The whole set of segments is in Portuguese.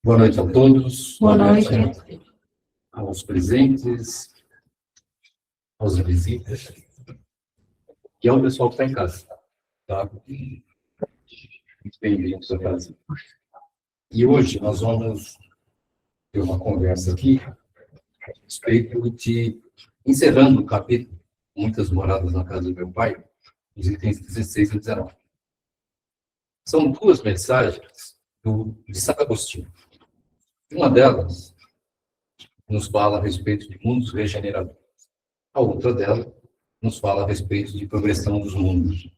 Boa noite a todos. Boa noite. Aos presentes, aos visitas e ao pessoal que está em casa. Tá? Muito bem-vindos a casa. E hoje nós vamos ter uma conversa aqui a respeito de, encerrando o capítulo Muitas Moradas na Casa do Meu Pai, os itens 16 e 19. São duas mensagens de Santo Agostinho. Uma delas nos fala a respeito de mundos regeneradores. A outra dela nos fala a respeito de progressão dos mundos.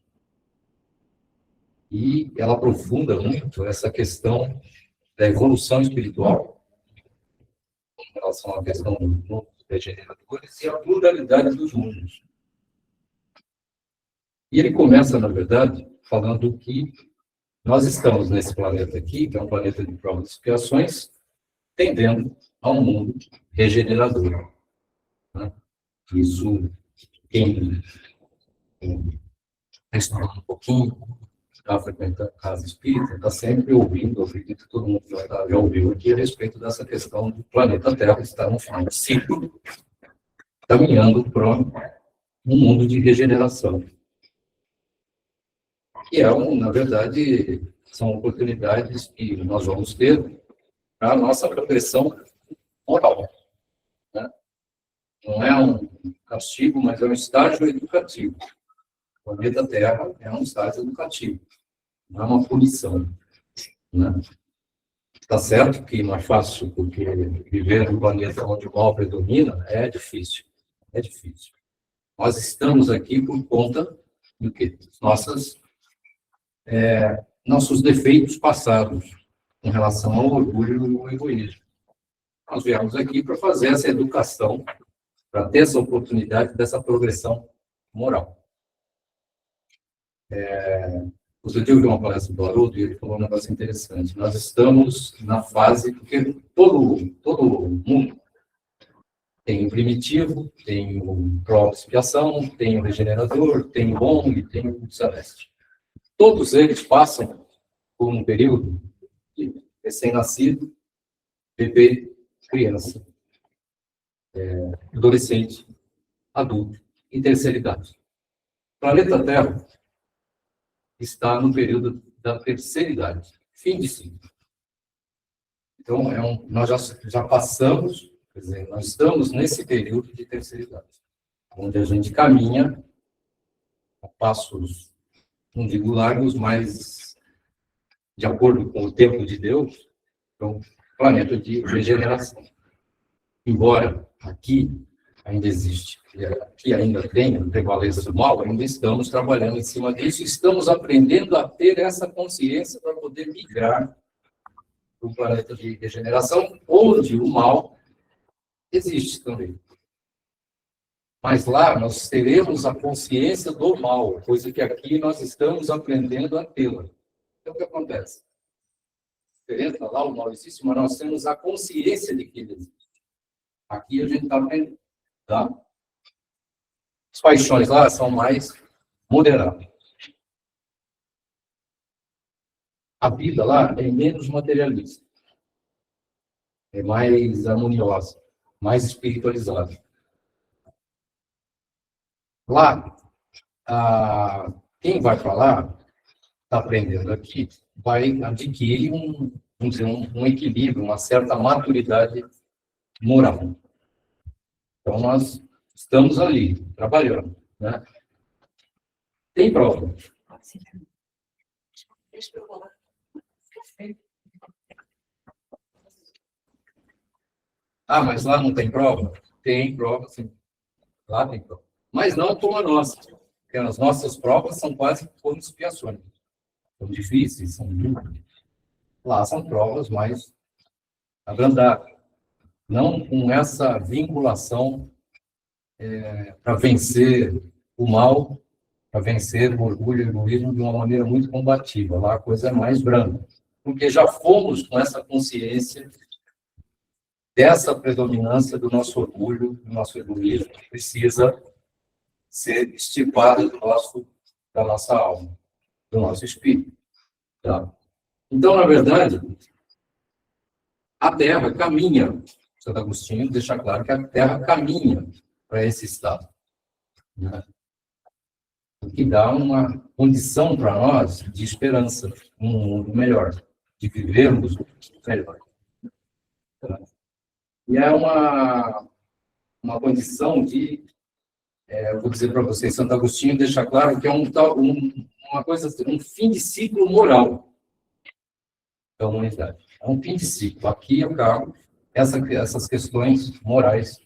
E ela aprofunda muito essa questão da evolução espiritual em relação à questão dos mundos regeneradores e a pluralidade dos mundos. E ele começa, na verdade, falando que nós estamos nesse planeta aqui, que é um planeta de provas e expiações, tendendo a um mundo regenerador. Né? Isso, quem está estudando um pouquinho, está frequentando a casa espírita, está sempre ouvindo, eu acredito que todo mundo já ouviu aqui a respeito dessa questão do planeta Terra estar no final de ciclo, caminhando para um mundo de regeneração. Que na verdade, são oportunidades que nós vamos ter para a nossa progressão moral. Né? Não é um castigo, mas é um estágio educativo. O planeta Terra é um estágio educativo, não é uma punição. Né? Está certo que não é fácil, porque viver num planeta onde o mal predomina é difícil. É difícil. Nós estamos aqui por conta do quê? Nossos defeitos passados com relação ao orgulho e ao egoísmo. Nós viemos aqui para fazer essa educação, para ter essa oportunidade dessa progressão moral. Outro dia eu vi uma palestra do Haroldo e ele falou um negócio interessante. Nós estamos na fase, porque todo mundo tem o primitivo, tem o pró-expiação, tem o regenerador, tem o bom e tem o celeste. Todos eles passam por um período de recém-nascido, bebê, criança, adolescente, adulto e terceira idade. O planeta Terra está no período da terceira idade, fim de ciclo. Então, nós já passamos, quer dizer, nós estamos nesse período de terceira idade, onde a gente caminha a passos, não digo largos, mas de acordo com o tempo de Deus, então, planeta de regeneração. Embora aqui ainda existe, aqui ainda tem a prevalência do mal, ainda estamos trabalhando em cima disso, estamos aprendendo a ter essa consciência para poder migrar para o planeta de regeneração, onde o mal existe também. Mas lá nós teremos a consciência do mal, coisa que aqui nós estamos aprendendo a tê-la. Então, o que acontece? Diferente, lá o mal existe, mas nós temos a consciência de que ele existe. Aqui a gente está aprendendo. Tá? As paixões lá são mais moderadas. A vida lá é menos materialista. É mais harmoniosa, mais espiritualizada. Lá, quem vai para lá, está aprendendo aqui, vai adquirir um equilíbrio, uma certa maturidade moral. Então, nós estamos ali, trabalhando. Né? Tem prova. Mas lá não tem prova? Tem prova, sim. Lá tem prova. Mas não como a nossa. Porque as nossas provas são quase como expiações. São difíceis, são duras. Lá são provas mais abrandadas. Não com essa vinculação para vencer o mal, para vencer o orgulho e o egoísmo de uma maneira muito combativa. Lá a coisa é mais branda. Porque já fomos com essa consciência dessa predominância do nosso orgulho, do nosso egoísmo, que precisa ser extirpado da nossa alma, do nosso espírito. Tá? Então, na verdade, a Terra caminha. Santo Agostinho deixa claro que a Terra caminha para esse estado, né? O que dá uma condição para nós de esperança, um mundo melhor, de vivermos melhor. E é uma condição de, eu vou dizer para vocês, Santo Agostinho deixa claro que é uma coisa, um fim de ciclo moral da humanidade. É um fim de ciclo. Aqui eu acabo essas questões morais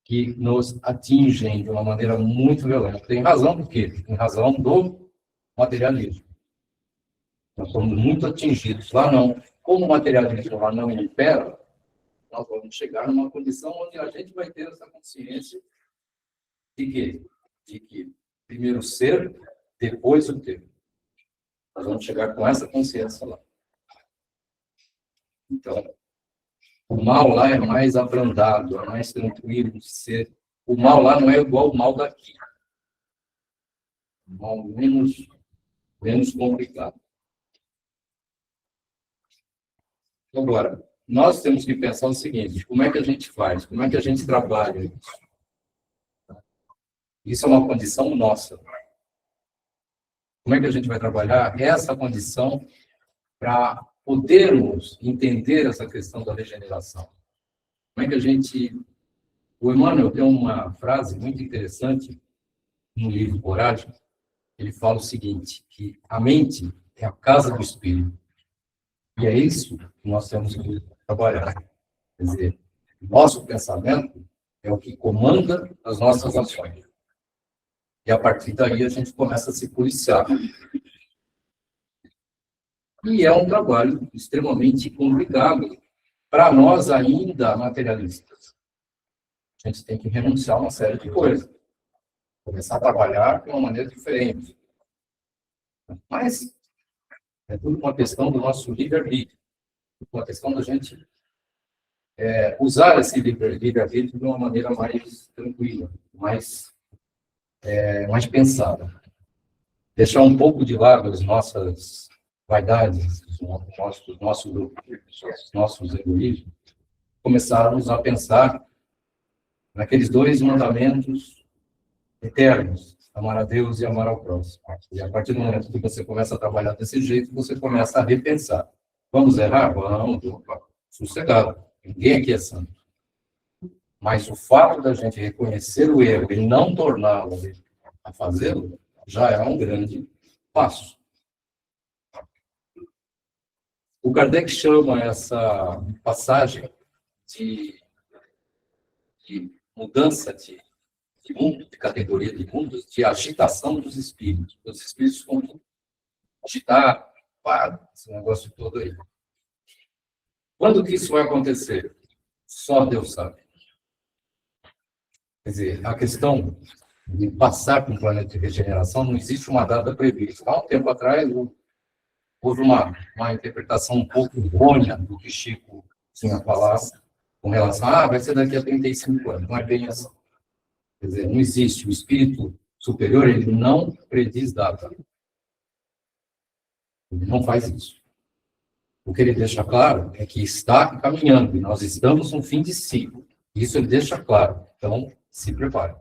que nos atingem de uma maneira muito violenta. Tem razão do quê? Tem razão do materialismo. Nós somos muito atingidos. Lá não. Como o materialismo lá não impera, nós vamos chegar numa condição onde a gente vai ter essa consciência de quê? De que primeiro ser, depois o ter. Nós vamos chegar com essa consciência lá. Então, o mal lá é mais abrandado, é mais tranquilo de ser. O mal lá não é igual ao mal daqui. O mal menos complicado. Agora, nós temos que pensar o seguinte: como é que a gente faz? Como é que a gente trabalha isso? Isso é uma condição nossa. Como é que a gente vai trabalhar essa condição para podermos entender essa questão da regeneração? Como é que a gente... O Emmanuel tem uma frase muito interessante no livro Coragem. Ele fala o seguinte, que a mente é a casa do espírito. E é isso que nós temos que trabalhar. Quer dizer, nosso pensamento é o que comanda as nossas ações. E a partir daí a gente começa a se policiar. E é um trabalho extremamente complicado para nós ainda materialistas. A gente tem que renunciar a uma série de coisas. Começar a trabalhar de uma maneira diferente. Mas é tudo uma questão do nosso livre-arbítrio. Uma questão da gente usar esse livre-arbítrio de uma maneira mais tranquila, mais pensada. Deixar um pouco de lado as nossas vaidades, os nossos egoísmos, começarmos a pensar naqueles dois mandamentos eternos, amar a Deus e amar ao próximo. E a partir do momento que você começa a trabalhar desse jeito, você começa a repensar. Vamos errar? Vamos, sossegado. Ninguém aqui é santo. Mas o fato da gente reconhecer o erro e não torná-lo a fazê-lo, já é um grande passo. O Kardec chama essa passagem de mudança de mundo, de categoria de mundos, de agitação dos espíritos. Os espíritos vão agitar, esse negócio todo aí. Quando que isso vai acontecer? Só Deus sabe. Quer dizer, a questão de passar para um planeta de regeneração não existe uma data prevista. Há um tempo atrás, houve uma interpretação um pouco errônea do que Chico tinha falado com relação vai ser daqui a 35 anos. Não é bem assim. Quer dizer, não existe. O espírito superior, ele não prediz data. Ele não faz isso. O que ele deixa claro é que está caminhando, e nós estamos no fim de ciclo. Isso ele deixa claro. Então, se prepare.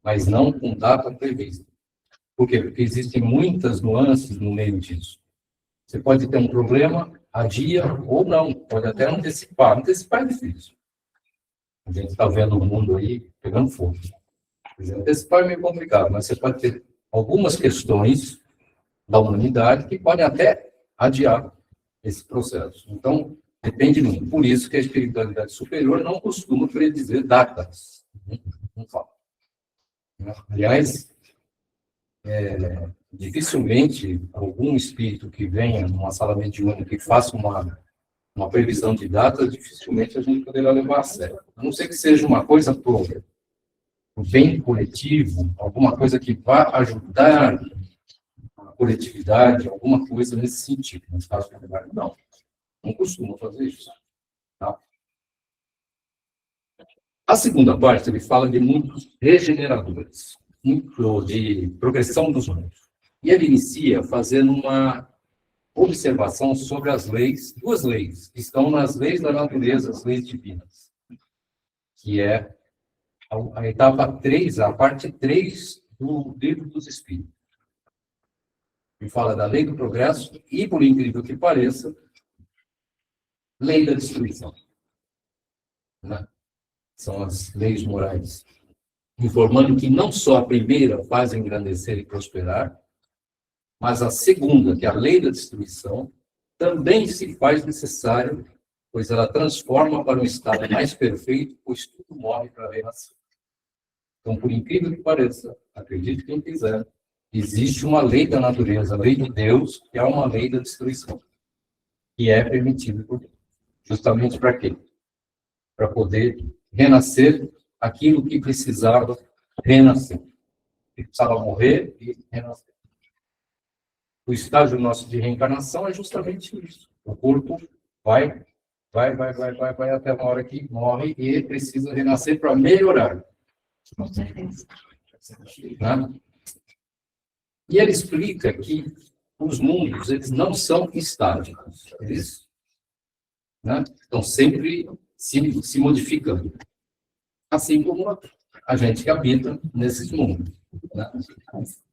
Mas não com data prevista. Por quê? Porque existem muitas nuances no meio disso. Você pode ter um problema, adia ou não. Pode até antecipar. Antecipar é difícil. A gente está vendo o mundo aí pegando fogo. Antecipar é meio complicado, mas você pode ter algumas questões da humanidade que podem até adiar esse processo. Então, depende muito. Por isso que a espiritualidade superior não costuma predizer datas. Não fala. Aliás, dificilmente algum espírito que venha numa sala mediúnica e faça uma previsão de data, dificilmente a gente poderá levar a sério. A não ser que seja uma coisa própria, um bem coletivo, alguma coisa que vá ajudar a coletividade, alguma coisa nesse sentido. Mas caso contrário, não costuma fazer isso. Tá? A segunda parte, ele fala de mundos regeneradores, de progressão dos mundos. E ele inicia fazendo observação sobre as leis, duas leis, que estão nas leis da natureza, as leis divinas, que é a etapa 3, a parte 3 do Livro dos Espíritos. Que fala da lei do progresso e, por incrível que pareça, lei da destruição. Né? São as leis morais, informando que não só a primeira faz engrandecer e prosperar, mas a segunda, que é a lei da destruição, também se faz necessária, pois ela transforma para um estado mais perfeito, pois tudo morre para renascer. Então, por incrível que pareça, acredite quem quiser, existe uma lei da natureza, a lei de Deus, que é uma lei da destruição, que é permitida por Deus. Justamente para quê? Para poder renascer aquilo que precisava renascer. Que precisava morrer e renascer. O estágio nosso de reencarnação é justamente isso. O corpo vai até uma hora que morre e precisa renascer para melhorar. Com certeza. Né? E ele explica que os mundos, eles não são estáticos. Eles, né, estão sempre se modificando. Assim como a gente que habita nesses mundos. Né?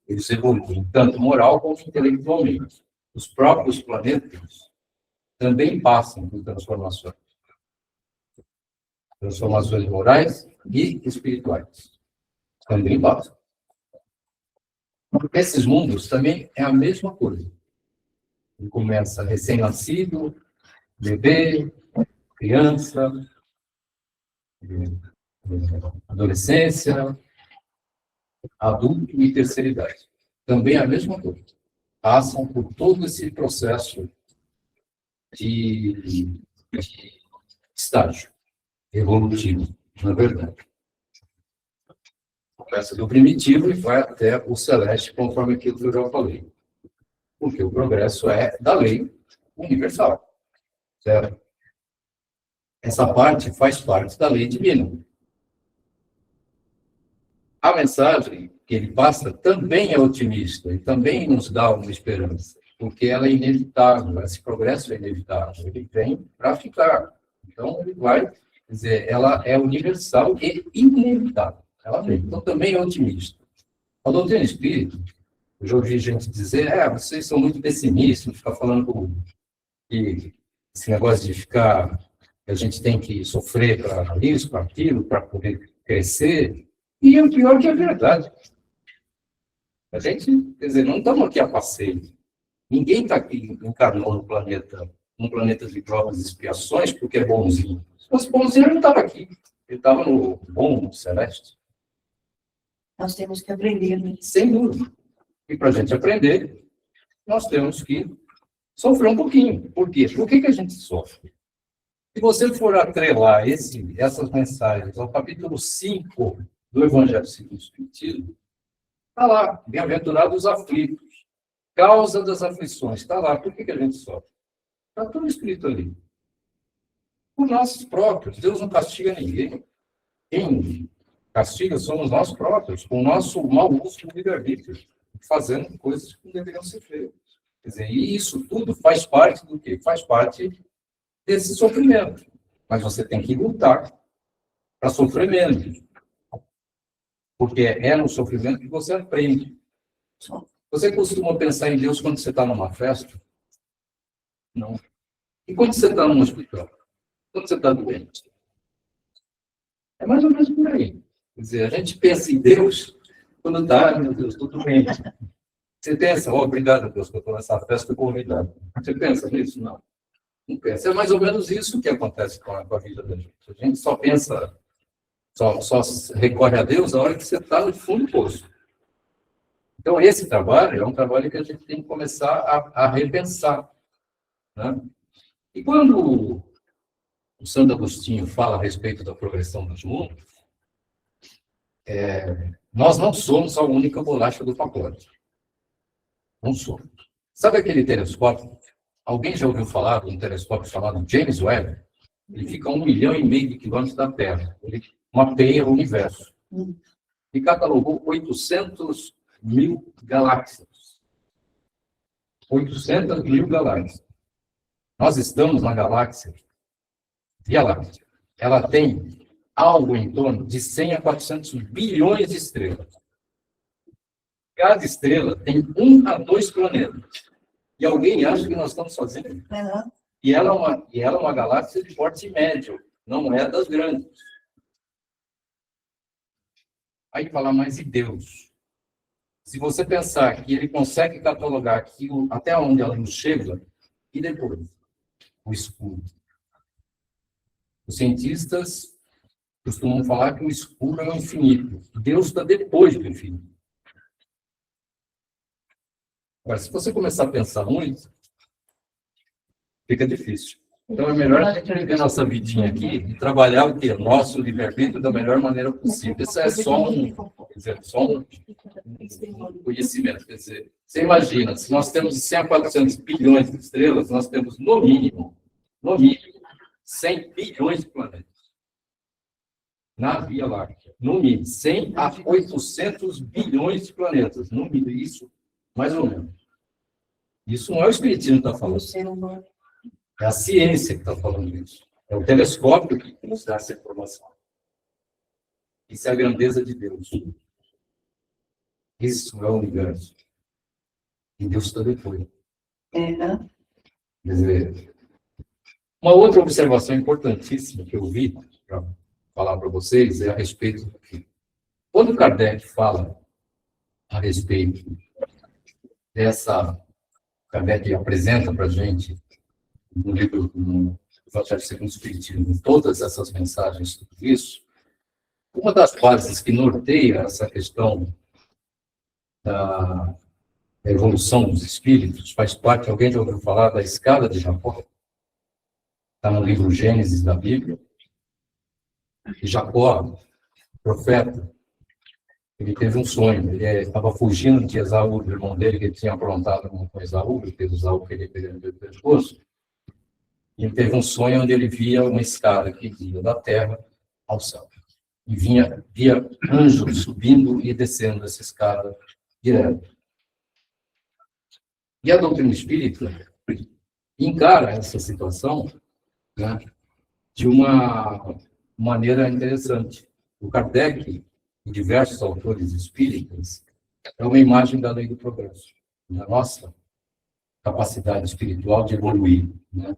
Eles evoluem, tanto moral como intelectualmente. Os próprios planetas também passam por transformações. Transformações morais e espirituais. Também passam. Esses mundos também é a mesma coisa. Ele começa recém-nascido, bebê, criança, adolescência, adulto e terceira idade. Também é a mesma coisa. Passam por todo esse processo de estágio evolutivo, na verdade. Começa do primitivo e vai até o celeste, conforme aquilo que eu já falei. Porque o progresso é da lei universal. Certo? Essa parte faz parte da lei divina. A mensagem que ele passa também é otimista e também nos dá uma esperança, porque ela é inevitável, esse progresso é inevitável, ele vem para ficar. Então, ele vai, quer dizer, ela é universal e inevitável. Ela vem. Então, também é otimista. A doutrina espírita, eu já ouvi gente dizer, vocês são muito pessimistas, ficar falando que esse negócio de ficar, que a gente tem que sofrer para isso, para aquilo, para poder crescer. E o pior que é verdade. A gente, quer dizer, não estamos aqui a passeio. Ninguém está aqui, encarnou no planeta, um planeta de provas e expiações, porque é bonzinho. Se fosse bonzinho, ele não estava aqui. Ele estava no bom celeste. Nós temos que aprender, né? Sem dúvida. E para a gente aprender, nós temos que sofrer um pouquinho. Por quê? Por que a gente sofre? Se você for atrelar essas mensagens ao capítulo 5 do Evangelho segundo o Espiritismo, está lá, bem-aventurados os aflitos, causa das aflições, está lá. Por que a gente sofre? Está tudo escrito ali. Por nossos próprios. Deus não castiga ninguém. Quem castiga somos nós próprios, com o nosso mau uso do livre-arbítrio, fazendo coisas que não deveriam ser feitas. Quer dizer, e isso tudo faz parte do quê? Faz parte desse sofrimento. Mas você tem que lutar para sofrer menos. Porque é no sofrimento que você aprende. Você costuma pensar em Deus quando você está numa festa? Não. E quando você está num hospital? Quando você está doente? É mais ou menos por aí. Quer dizer, a gente pensa em Deus quando está, meu Deus, estou doente. Você pensa, obrigado, Deus, que eu estou nessa festa convidado. Você pensa nisso? Não. Não pensa. É mais ou menos isso que acontece com a vida da gente. A gente só pensa, só recorre a Deus na hora que você está no fundo do poço. Então, esse trabalho é um trabalho que a gente tem que começar a repensar. Né? E quando o Santo Agostinho fala a respeito da progressão dos mundos, nós não somos a única bolacha do pacote. Não somos. Sabe aquele telescópio? Alguém já ouviu falar de um telescópio chamado James Webb? Ele fica a 1,5 milhão de quilômetros da Terra. Ele mapeia o universo. E catalogou 800 mil galáxias. 800 mil galáxias. Nós estamos na galáxia Via Láctea. Ela tem algo em torno de 100 a 400 bilhões de estrelas. Cada estrela tem 1 a 2 planetas. E alguém acha que nós estamos sozinhos. Uhum. E ela é uma galáxia de porte médio, não é das grandes. Aí falar, mas e Deus? Se você pensar que ele consegue catalogar aquilo até onde ela nos chega, e depois? O escuro. Os cientistas costumam falar que o escuro é o infinito. Deus está depois do infinito. Agora, se você começar a pensar muito, fica difícil. Então, é melhor a gente viver nossa vidinha aqui e trabalhar o quê? Nosso livre-arbítrio da melhor maneira possível. Isso é só um conhecimento. Quer dizer, você imagina, se nós temos 100 a 400 bilhões de estrelas, nós temos, no mínimo, 100 bilhões de planetas. Na Via Láctea. No mínimo, 100 a 800 bilhões de planetas. No mínimo, isso, mais ou menos. Isso não é o Espiritismo que está falando. É a ciência que está falando isso. É o telescópio que nos dá essa informação. Isso é a grandeza de Deus. Isso é o universo. E Deus está depois. Quer dizer, uma outra observação importantíssima que eu vi para falar para vocês é a respeito do que, quando Kardec fala a respeito dessa, Kardec apresenta para a gente no livro do Evangelho segundo o Espiritismo, todas essas mensagens, tudo isso, uma das bases que norteia essa questão da evolução dos espíritos faz parte, alguém já ouviu falar da escada de Jacó? Está no livro Gênesis da Bíblia. E Jacó, profeta, ele teve um sonho. Ele estava fugindo de Esaú, do irmão dele, que ele tinha aprontado com Esaú, porque Esaú queria pegar ele pelo pescoço. E ele teve um sonho onde ele via uma escada que ia da terra ao céu. E via anjos subindo e descendo essa escada direto. E a doutrina espírita encara essa situação, né, de uma maneira interessante. O Kardec e diversos autores espíritas é uma imagem da lei do progresso, da nossa capacidade espiritual de evoluir, né?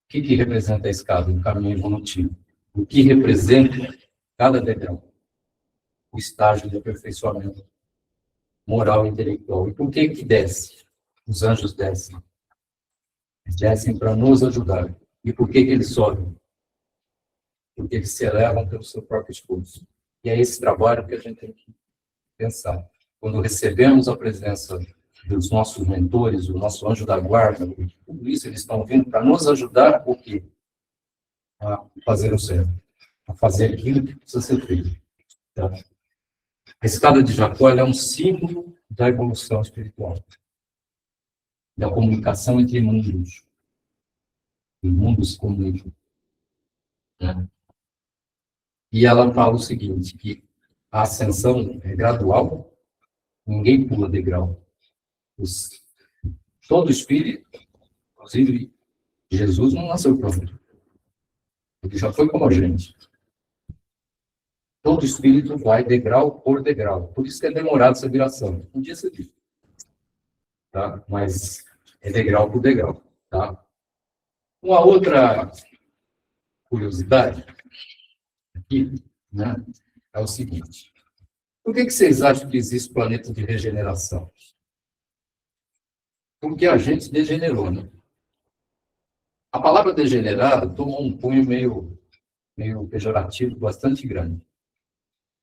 O que representa a escada? Um caminho evolutivo. O que representa cada degrau? O estágio de aperfeiçoamento moral e intelectual. E por que desce? Os anjos descem. Descem para nos ajudar. E por que eles sobem? Porque eles se elevam pelo seu próprio esforço. E é esse trabalho que a gente tem que pensar. Quando recebemos a presença dos nossos mentores, o nosso anjo da guarda, tudo isso eles estão vindo para nos ajudar o quê? A fazer o certo, a fazer aquilo que precisa ser feito. Tá? A escada de Jacó é um símbolo da evolução espiritual, da comunicação entre mundos. E mundos se comunicam. Né? E ela fala o seguinte, que a ascensão é gradual, ninguém pula degrau. Todo espírito, inclusive Jesus, não nasceu pronto. Ele já foi como a gente. Todo espírito vai degrau por degrau. Por isso que é demorado essa viração. Um dia você diz. Tá? Mas é degrau por degrau. Tá? Uma outra curiosidade aqui, né, é o seguinte. Por que vocês acham que existe planeta de regeneração? Porque a gente degenerou, né? A palavra degenerado tomou um cunho meio pejorativo, bastante grande.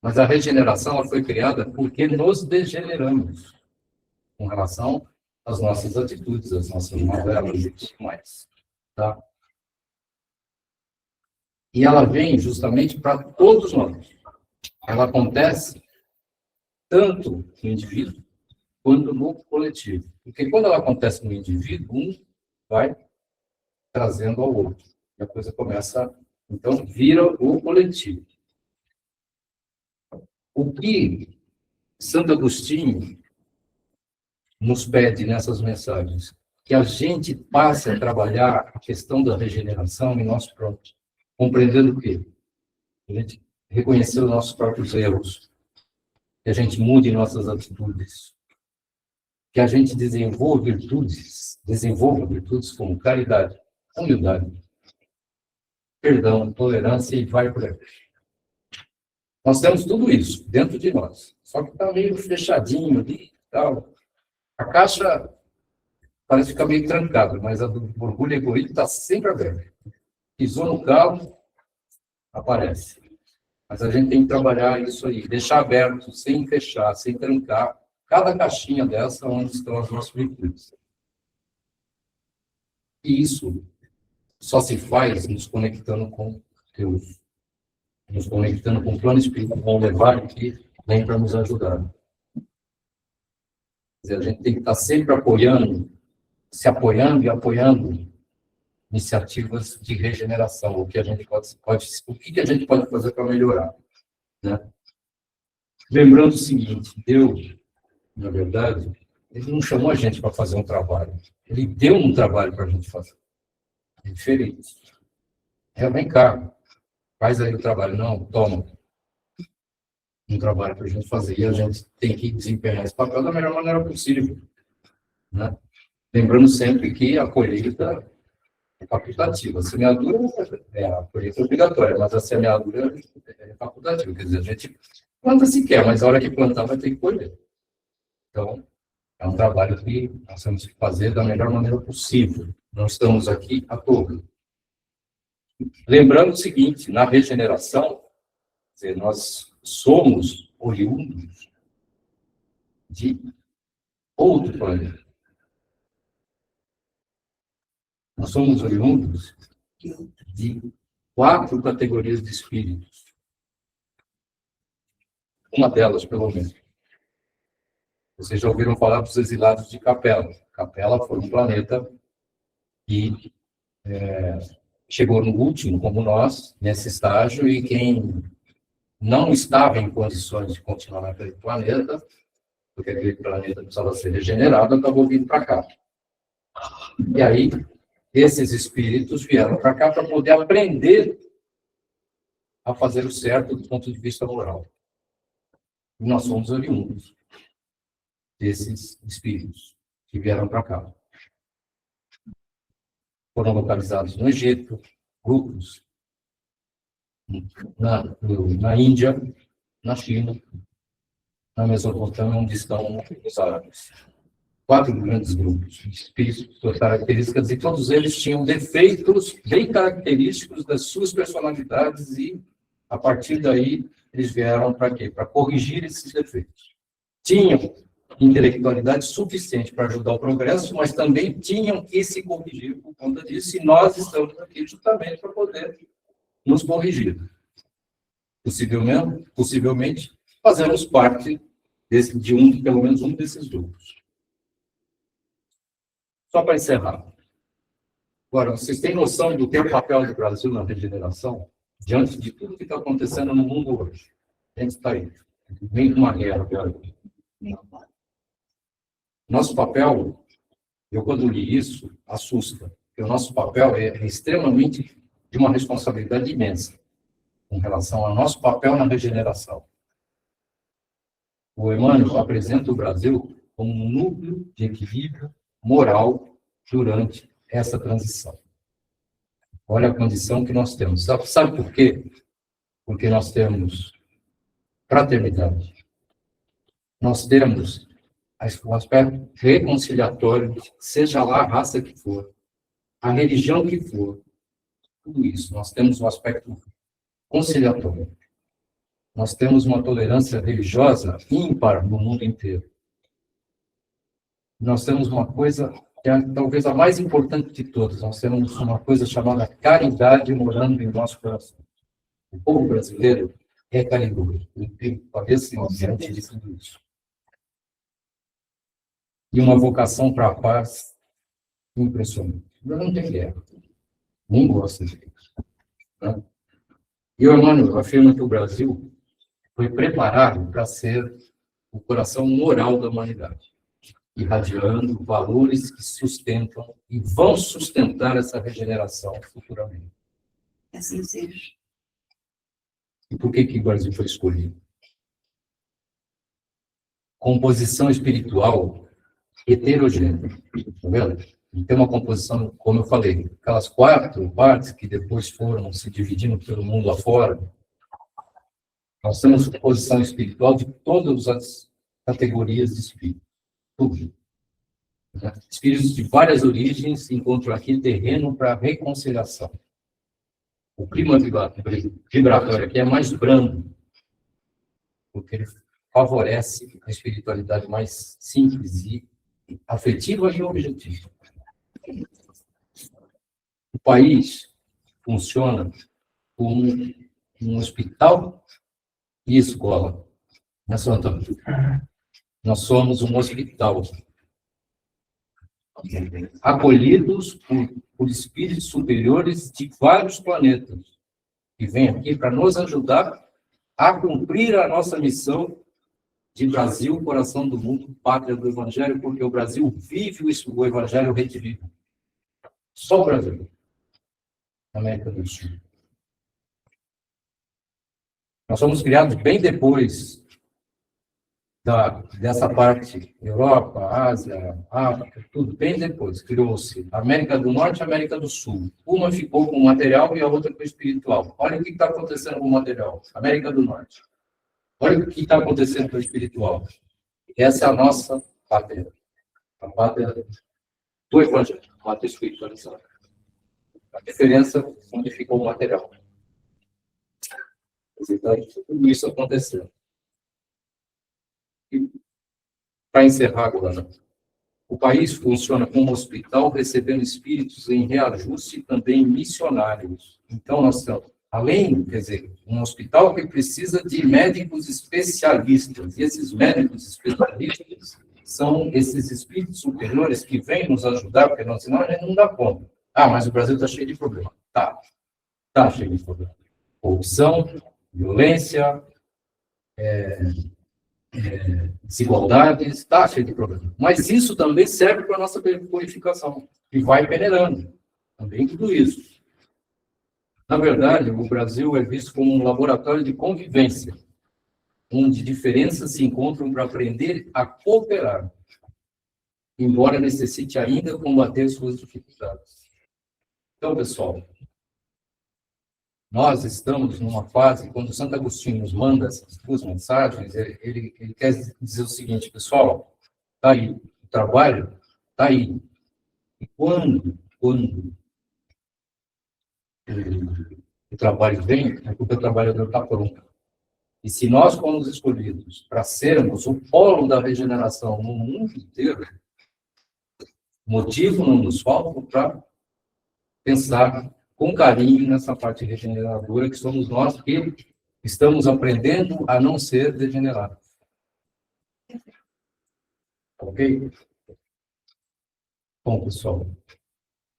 Mas a regeneração ela foi criada porque nos degeneramos com relação às nossas atitudes, às nossas novelas e tudo mais. Tá? E ela vem justamente para todos nós. Ela acontece tanto no indivíduo quanto no coletivo. Porque quando ela acontece no indivíduo, um vai trazendo ao outro. E a coisa começa, então, vira o coletivo. O que Santo Agostinho nos pede nessas mensagens que a gente passe a trabalhar a questão da regeneração em nós próprios, compreendendo o quê? A gente reconhecer os nossos próprios erros, que a gente mude nossas atitudes, que a gente desenvolva virtudes como caridade, humildade, perdão, tolerância e vai por aí. Nós temos tudo isso dentro de nós, só que está meio fechadinho ali e tal. A caixa parece ficar meio trancada, mas a do orgulho e egoísmo está sempre aberta. Pisou no carro, aparece. Mas a gente tem que trabalhar isso aí, deixar aberto, sem fechar, sem trancar, cada caixinha dessa onde estão as nossas virtudes. E isso só se faz nos conectando com Deus, nos conectando com o plano espiritual, vão levar que vem para nos ajudar. Quer dizer, a gente tem que estar sempre apoiando, se apoiando e apoiando iniciativas de regeneração, o que a gente o que a gente pode fazer para melhorar, né? Lembrando o seguinte, Deus, na verdade, ele não chamou a gente para fazer um trabalho, ele deu um trabalho para a gente fazer. É diferente. Vem cá, faz aí o trabalho. Não, toma um trabalho para a gente fazer, e a gente tem que desempenhar esse papel da melhor maneira possível, né? Lembrando sempre que a colheita é facultativa. A semeadura a colheita é obrigatória, mas a semeadura é facultativa. Quer dizer, a gente planta se quer, mas a hora que plantar vai ter que colher. Então, é um trabalho que nós temos que fazer da melhor maneira possível. Não estamos aqui à toa. Lembrando o seguinte, na regeneração, quer dizer, nós somos oriundos de outro planeta. Nós somos oriundos de 4 categorias de espíritos. Uma delas, pelo menos. Vocês já ouviram falar dos exilados de Capela. Capela foi um planeta que chegou no último, como nós, nesse estágio, e quem não estava em condições de continuar naquele planeta, porque aquele planeta precisava ser regenerado, acabou vindo para cá. E aí, esses espíritos vieram para cá para poder aprender a fazer o certo do ponto de vista moral. E nós somos oriundos desses espíritos que vieram para cá. Foram localizados no Egito, grupos na Índia, na China, na Mesopotâmia, onde estão os árabes. 4 grandes grupos de espíritos, suas características, e todos eles tinham defeitos bem característicos das suas personalidades, e, a partir daí, eles vieram para quê? Para corrigir esses defeitos. Tinham intelectualidade suficiente para ajudar o progresso, mas também tinham que se corrigir por conta disso, e nós estamos aqui justamente para poder nos corrigir. Possivelmente fazemos parte de pelo menos um desses grupos. Só para encerrar. Agora, vocês têm noção do que é o papel do Brasil na regeneração? Diante de tudo que está acontecendo no mundo hoje. A gente está aí. Vem de uma guerra. Nosso papel, eu quando li isso, assusta. Porque o nosso papel é extremamente de uma responsabilidade imensa com relação ao nosso papel na regeneração. O Emmanuel apresenta o Brasil como um núcleo de equilíbrio moral durante essa transição. Olha a condição que nós temos. Sabe por quê? Porque nós temos fraternidade. Nós temos o aspecto reconciliatório, seja lá a raça que for, a religião que for, tudo isso. Nós temos um aspecto conciliatório. Nós temos uma tolerância religiosa ímpar no mundo inteiro. Nós temos uma coisa que é talvez a mais importante de todas. Nós temos uma coisa chamada caridade morando em nosso coração. O povo brasileiro é caridoso. Ele tem cabeça diante de tudo isso. E uma vocação para a paz impressionante. Eu não tenho guerra. Nem gosto de isso. Né? E o Emmanuel afirma que o Brasil foi preparado para ser o coração moral da humanidade. irradiando valores que sustentam e vão sustentar essa regeneração futuramente. Assim seja. E por que o Brasil foi escolhido? Composição espiritual heterogênea. Tá vendo? E tem uma composição, como eu falei, aquelas 4 partes que depois foram se dividindo pelo mundo afora. Nós temos composição espiritual de todas as categorias de espírito. Tudo. Espíritos de várias origens se encontram aqui terreno para reconciliação. O clima vibratório aqui é mais brando, porque ele favorece a espiritualidade mais simples e afetiva e objetiva. O país funciona como um hospital e escola. Né, São Antônio? Nós somos um hospital. Acolhidos por espíritos superiores de vários planetas, que vêm aqui para nos ajudar a cumprir a nossa missão de Brasil, coração do mundo, pátria do Evangelho, porque o Brasil vive o Evangelho redivivo. Só o Brasil. América do Sul. Nós fomos criados bem depois dessa parte, Europa, Ásia, África, tudo bem depois. Criou-se América do Norte e América do Sul. Uma ficou com o material e a outra com o espiritual. Olha o que está acontecendo com o material. América do Norte. Olha o que está acontecendo com o espiritual. Essa é a nossa pátria. A pátria do Evangelho, a pátria espiritualizada. A diferença onde ficou o material. Tudo isso aconteceu. E, para encerrar agora, o país funciona como hospital, recebendo espíritos em reajuste e também missionários. Então, nós temos, além, quer dizer, um hospital que precisa de médicos especialistas. E esses médicos especialistas são esses espíritos superiores que vêm nos ajudar, porque senão a gente não dá conta. Ah, mas o Brasil está cheio de problema. Está cheio de problema. Corrupção, violência, desigualdades, está cheio de problemas. Mas isso também serve para a nossa purificação, e vai peneirando. Também tudo isso. Na verdade, o Brasil é visto como um laboratório de convivência, onde diferenças se encontram para aprender a cooperar, embora necessite ainda combater suas dificuldades. Então, pessoal, nós estamos numa fase, quando Santo Agostinho nos manda essas 2 mensagens, ele quer dizer o seguinte, pessoal, está aí, o trabalho está aí. E quando o trabalho vem, é porque o trabalhador está pronto. E se nós fomos escolhidos para sermos o polo da regeneração no mundo inteiro, motivo não nos falta para pensar com carinho nessa parte regeneradora, que somos nós que estamos aprendendo a não ser degenerados. Ok? Bom, pessoal,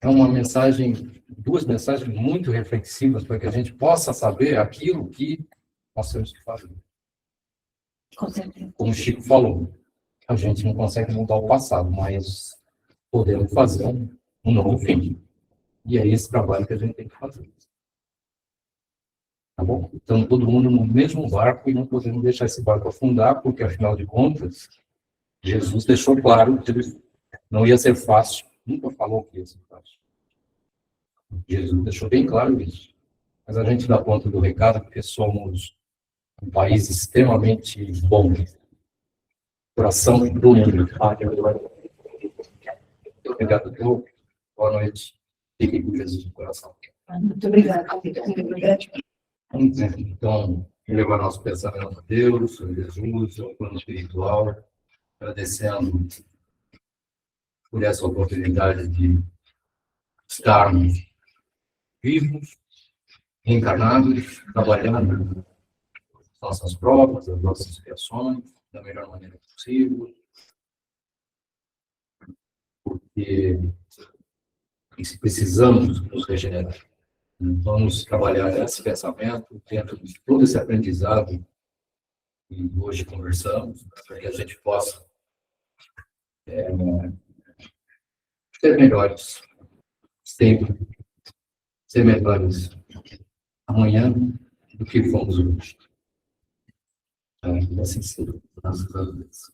é uma mensagem, 2 mensagens muito reflexivas para que a gente possa saber aquilo que nós temos que fazer. Com certeza. Como o Chico falou, a gente não consegue mudar o passado, mas podemos fazer um novo fim. E é esse trabalho que a gente tem que fazer. Tá bom? Então, todo mundo no mesmo barco e não podemos deixar esse barco afundar, porque, afinal de contas, Jesus deixou claro que não ia ser fácil. Nunca falou que ia ser fácil. Jesus deixou bem claro isso. Mas a gente dá conta do recado porque somos um país extremamente bom. Coração do mundo. Obrigado, Deus. Boa noite. Fique com Jesus no coração. Muito obrigada. Então, levar nosso pensamento a Deus, a Jesus, ao plano espiritual, agradecendo por essa oportunidade de estarmos vivos, encarnados, trabalhando as nossas provas, as nossas criações, da melhor maneira possível, porque precisamos nos regenerar. Vamos trabalhar esse pensamento dentro de todo esse aprendizado que hoje conversamos, para que a gente possa ser melhores, sempre, ser melhores amanhã do que fomos hoje. Assim seja, graças a Deus.